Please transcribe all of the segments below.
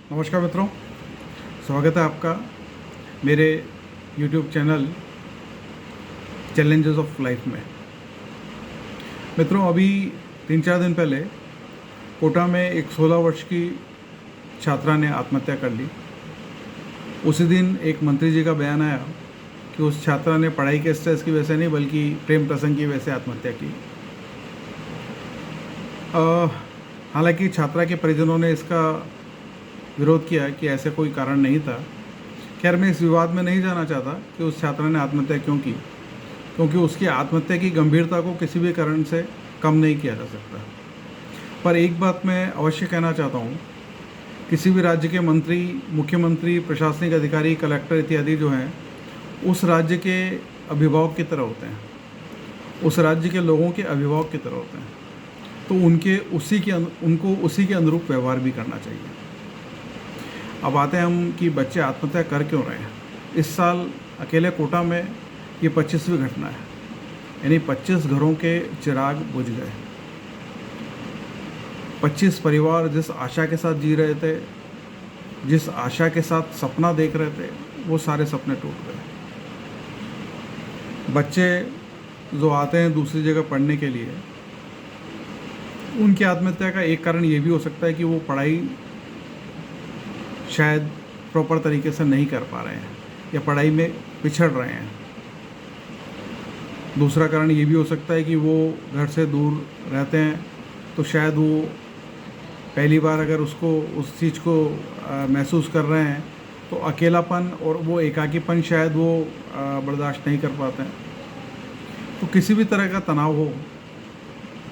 नमस्कार मित्रों, स्वागत है आपका मेरे YouTube channel challenges of life में। मित्रों, अभी 3-4 दिन पहले कोटा में एक 16 वर्ष की छात्रा ने आत्महत्या कर ली। उसी दिन एक मंत्री जी का बयान आया कि उस छात्रा ने पढ़ाई के स्ट्रेस की वजह से नहीं बल्कि प्रेम प्रसंग की वजह से आत्महत्या की। हालांकि छात्रा के परिजनों ने इसका विरोध किया कि ऐसे कोई कारण नहीं था। खैर, मैं इस विवाद में नहीं जाना चाहता कि उस छात्रा ने आत्महत्या क्यों की, क्योंकि उसकी आत्महत्या की गंभीरता को किसी भी कारण से कम नहीं किया जा सकता। पर एक बात मैं अवश्य कहना चाहता हूँ, किसी भी राज्य के मंत्री, मुख्यमंत्री, प्रशासनिक अधिकारी, कलेक्टर इत्यादि जो हैं, उस राज्य के अभिभावक की तरह होते हैं, उस राज्य के लोगों के अभिभावक की तरह होते हैं। तो उनको उसी के अनुरूप व्यवहार भी करना चाहिए। अब आते हैं हम कि बच्चे आत्महत्या कर क्यों रहे हैं। इस साल अकेले कोटा में ये 25वीं घटना है, यानी 25 घरों के चिराग बुझ गए। 25 परिवार जिस आशा के साथ जी रहे थे, जिस आशा के साथ सपना देख रहे थे, वो सारे सपने टूट गए। बच्चे जो आते हैं दूसरी जगह पढ़ने के लिए, उनकी आत्महत्या का एक कारण ये भी हो सकता है कि वो पढ़ाई शायद प्रॉपर तरीके से नहीं कर पा रहे हैं या पढ़ाई में पिछड़ रहे हैं। दूसरा कारण ये भी हो सकता है कि वो घर से दूर रहते हैं, तो शायद वो पहली बार अगर उसको उस चीज़ को महसूस कर रहे हैं तो अकेलापन और वो एकाकीपन शायद वो बर्दाश्त नहीं कर पाते हैं। तो किसी भी तरह का तनाव हो,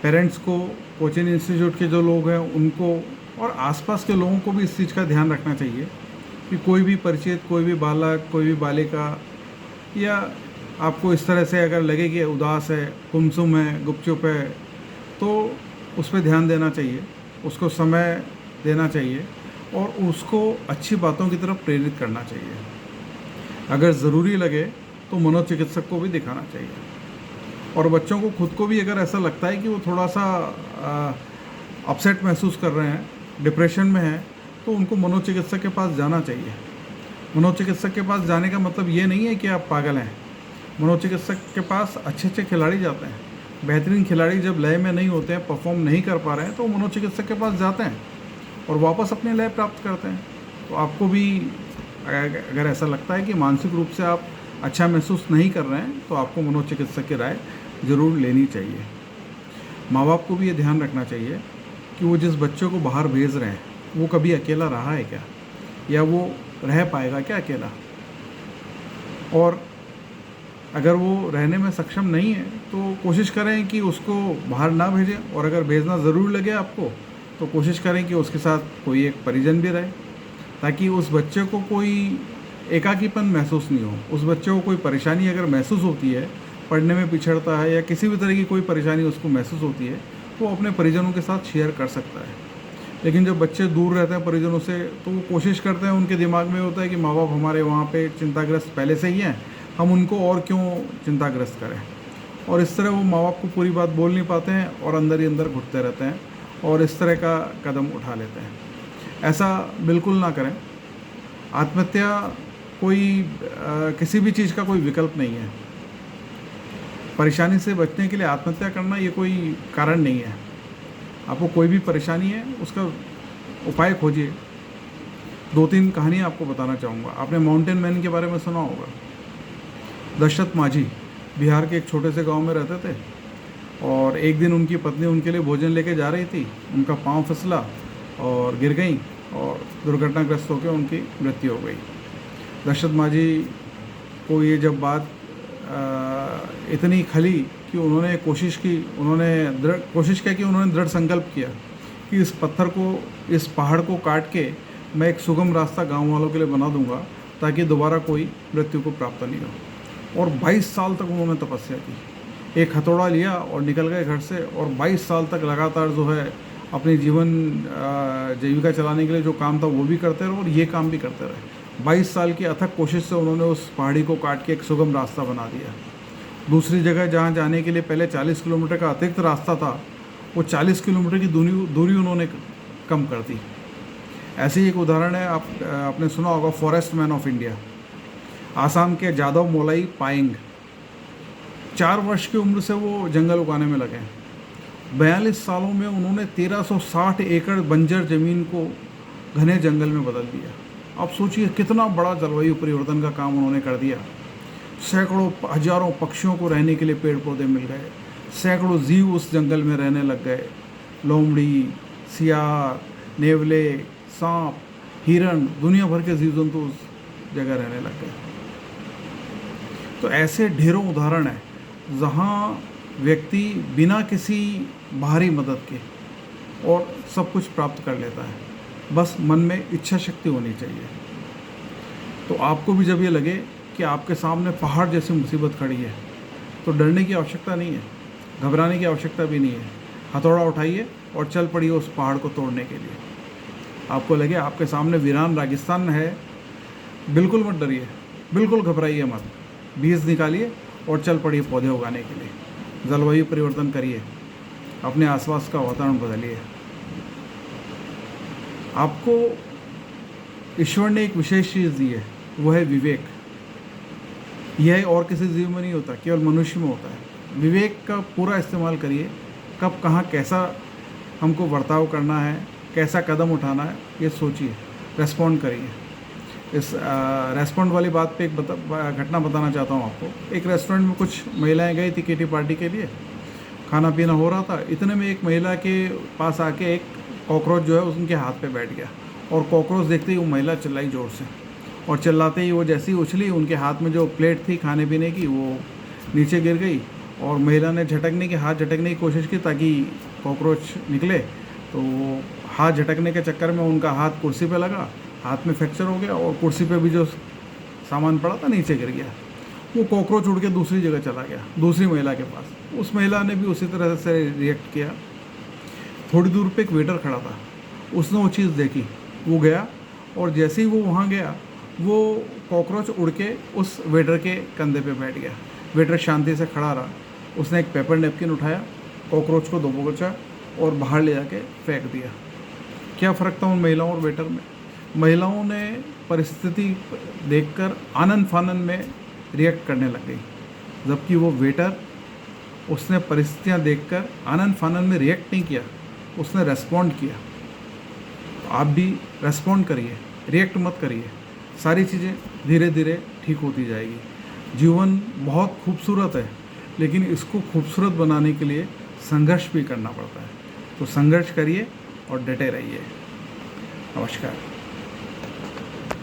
पेरेंट्स को, कोचिंग इंस्टीट्यूट के जो लोग हैं उनको और आसपास के लोगों को भी इस चीज़ का ध्यान रखना चाहिए कि कोई भी परिचित, कोई भी बालक, कोई भी बालिका या आपको इस तरह से अगर लगे कि उदास है, गुमसुम है, गुपचुप है, तो उस पर ध्यान देना चाहिए, उसको समय देना चाहिए और उसको अच्छी बातों की तरफ प्रेरित करना चाहिए। अगर ज़रूरी लगे तो मनोचिकित्सक को भी दिखाना चाहिए। और बच्चों को खुद को भी अगर ऐसा लगता है कि वो थोड़ा सा अपसेट महसूस कर रहे हैं, डिप्रेशन में है, तो उनको मनोचिकित्सक के पास जाना चाहिए। मनोचिकित्सक के पास जाने का मतलब ये नहीं है कि आप पागल हैं। मनोचिकित्सक के पास अच्छे अच्छे खिलाड़ी जाते हैं। बेहतरीन खिलाड़ी जब लय में नहीं होते हैं, परफॉर्म नहीं कर पा रहे हैं, तो मनोचिकित्सक के पास जाते हैं और वापस अपने लय प्राप्त करते हैं। तो आपको भी अगर ऐसा लगता है कि मानसिक रूप से आप अच्छा महसूस नहीं कर रहे हैं, तो आपको मनोचिकित्सक की राय ज़रूर लेनी चाहिए। माँ बाप को भी ये ध्यान रखना चाहिए कि वो जिस बच्चे को बाहर भेज रहे हैं वो कभी अकेला रहा है क्या, या वो रह पाएगा क्या अकेला। और अगर वो रहने में सक्षम नहीं है तो कोशिश करें कि उसको बाहर ना भेजें, और अगर भेजना ज़रूर लगे आपको तो कोशिश करें कि उसके साथ कोई एक परिजन भी रहे, ताकि उस बच्चे को कोई एकाकीपन महसूस नहीं हो। उस बच्चे को कोई परेशानी अगर महसूस होती है, पढ़ने में पिछड़ता है या किसी भी तरह की कोई परेशानी उसको महसूस होती है, तो वो अपने परिजनों के साथ शेयर कर सकता है। लेकिन जब बच्चे दूर रहते हैं परिजनों से, तो वो कोशिश करते हैं, उनके दिमाग में होता है कि माँ बाप हमारे वहाँ पे चिंताग्रस्त पहले से ही हैं, हम उनको और क्यों चिंताग्रस्त करें। और इस तरह वो माँ बाप को पूरी बात बोल नहीं पाते हैं और अंदर ही अंदर घुटते रहते हैं और इस तरह का कदम उठा लेते हैं। ऐसा बिल्कुल ना करें। आत्महत्या किसी भी चीज़ का कोई विकल्प नहीं है। परेशानी से बचने के लिए आत्महत्या करना ये कोई कारण नहीं है। आपको कोई भी परेशानी है, उसका उपाय खोजिए। 2-3 कहानियाँ आपको बताना चाहूँगा। आपने माउंटेन मैन के बारे में सुना होगा। दशरथ माझी बिहार के एक छोटे से गांव में रहते थे और एक दिन उनकी पत्नी उनके लिए भोजन लेके जा रही थी। उनका पाँव फिसला और गिर गई और दुर्घटनाग्रस्त होकर उनकी मृत्यु हो गई। दशरथ माझी को ये जब बात इतनी खली कि उन्होंने कोशिश की कि उन्होंने दृढ़ संकल्प किया कि इस पहाड़ को काट के मैं एक सुगम रास्ता गांव वालों के लिए बना दूंगा, ताकि दोबारा कोई मृत्यु को प्राप्त नहीं हो। और 22 साल तक उन्होंने तपस्या की। एक हथौड़ा लिया और निकल गए घर से, और 22 साल तक लगातार जो है अपनी जीविका चलाने के लिए जो काम था वो भी करते रहे और ये काम भी करते रहे। 22 साल की अथक कोशिश से उन्होंने उस पहाड़ी को काट के एक सुगम रास्ता बना दिया। दूसरी जगह जहाँ जाने के लिए पहले 40 किलोमीटर का अतिरिक्त रास्ता था, वो 40 किलोमीटर की दूरी उन्होंने कम कर दी। ऐसे ही एक उदाहरण है, आपने सुना होगा forest man of India, Assam के जादव मोलाई पाएंग। 4 वर्ष की उम्र से वो जंगल उगाने में लगे हैं। 42 सालों में उन्होंने 1360 एकड़ बंजर ज़मीन को घने जंगल में बदल दिया। आप सोचिए कितना बड़ा जलवायु परिवर्तन का काम उन्होंने कर दिया। सैकड़ों हजारों पक्षियों को रहने के लिए पेड़ पौधे मिल गए, सैकड़ों जीव उस जंगल में रहने लग गए। लोमड़ी, सियार, नेवले, सांप, हिरण, दुनिया भर के जीव जंतु उस जगह रहने लग गए। तो ऐसे ढेरों उदाहरण हैं जहाँ व्यक्ति बिना किसी बाहरी मदद के और सब कुछ प्राप्त कर लेता है, बस मन में इच्छा शक्ति होनी चाहिए। तो आपको भी जब ये लगे कि आपके सामने पहाड़ जैसी मुसीबत खड़ी है, तो डरने की आवश्यकता नहीं है, घबराने की आवश्यकता भी नहीं है। हथौड़ा उठाइए और चल पड़िए उस पहाड़ को तोड़ने के लिए। आपको लगे आपके सामने वीरान रेगिस्तान है, बिल्कुल मत डरिए, बिल्कुल घबराइए मत। बीज निकालिए और चल पड़िए पौधे उगाने के लिए। जलवायु परिवर्तन करिए, अपने आसपास का वातावरण बदलिए। आपको ईश्वर ने एक विशेष चीज़ दी है, वो है विवेक। यह और किसी जीव में नहीं होता, केवल मनुष्य में होता है। विवेक का पूरा इस्तेमाल करिए। कब कहाँ कैसा हमको बर्ताव करना है, कैसा कदम उठाना है, ये सोचिए, रेस्पॉन्ड करिए। इस रेस्पॉन्ड वाली बात पे एक घटना बताना चाहता हूँ आपको। एक रेस्टोरेंट में कुछ महिलाएं गई थी किटी पार्टी के लिए, खाना पीना हो रहा था। इतने में एक महिला के पास आके एक कॉकरोच जो है उनके हाथ पे बैठ गया, और कॉकरोच देखते ही वो महिला चिल्लाई ज़ोर से, और चिल्लाते ही वो जैसी उछली, उनके हाथ में जो प्लेट थी खाने पीने की वो नीचे गिर गई, और महिला ने हाथ झटकने की कोशिश की ताकि कॉकरोच निकले। तो हाथ झटकने के चक्कर में उनका हाथ कुर्सी पे लगा, हाथ में फ्रैक्चर हो गया, और कुर्सी पे भी जो सामान पड़ा था नीचे गिर गया। वो कॉकरोच उड़ के दूसरी जगह चला गया, दूसरी महिला के पास। उस महिला ने भी उसी तरह से रिएक्ट किया। थोड़ी दूर पे एक वेटर खड़ा था, उसने वो चीज़ देखी, वो गया, और जैसे ही वो वहाँ गया, वो कॉकरोच उड़ के उस वेटर के कंधे पे बैठ गया। वेटर शांति से खड़ा रहा। उसने एक पेपर नैपकिन उठाया, कॉकरोच को दबोचा और बाहर ले जाके फेंक दिया। क्या फ़र्क था उन महिलाओं और वेटर में? महिलाओं ने परिस्थिति देखकर आनन फानन में रिएक्ट करने लग गई, जबकि वो वेटर, उसने परिस्थितियाँ देखकर आनन फानन में रिएक्ट नहीं किया, उसने रेस्पॉन्ड किया। तो आप भी रेस्पॉन्ड करिए, रिएक्ट मत करिए। सारी चीज़ें धीरे धीरे ठीक होती जाएगी। जीवन बहुत खूबसूरत है, लेकिन इसको खूबसूरत बनाने के लिए संघर्ष भी करना पड़ता है। तो संघर्ष करिए और डटे रहिए। नमस्कार।